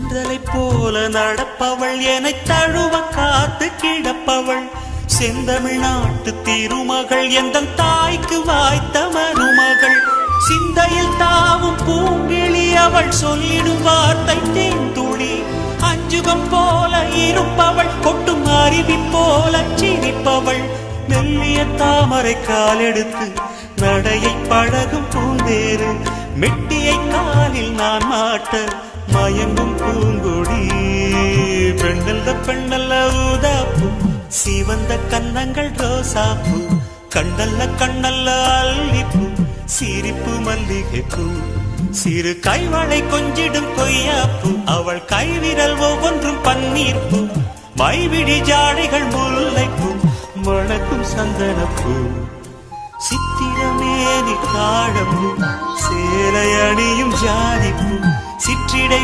தென்றலை போல நடப்பவள் என்னை தழுவ காத்து கிடப்பவள் செந்தமிழ்நாட்டு திருமகள் எந்த தாய்க்கு வாய்த்த மருமகள் சிந்தையில் தாவும் பூங்கிழி அவள் சொல்லிடும் வார்த்தை தேந்துளி அஞ்சுகம் போல இருப்பவள் கொட்டும் அருவி போல சிரிப்பவள் மெல்லிய தாமரை காலெடுத்து நடையை பழகும் பூந்தேறு மெட்டியை காலில் நான் மாட்ட மயங்கும் பூங்கொடி பெண்ணல்ல பெண்ணல்ல ஊதாப்பூ சிவந்த கன்னங்கள் ரோசாப்பூ கண்ணல்ல கண்ணல்ல அல்லிப்பூ சிரிப்பு மல்லிகைப்பூ சிறு கைவளை கொஞ்சிடும் கொய்யாப்பூ அவள் கைவிரல் ஒவ்வொன்றும் பன்னீர்ப்பூ மைவிடி ஜாடைகள் முல்லைப்பூ மணக்கும் சந்தனப்பூ சித்திரமேனி காடம்பூ சேலை அணியும் ஜாதிப்பூ சிற்றிடை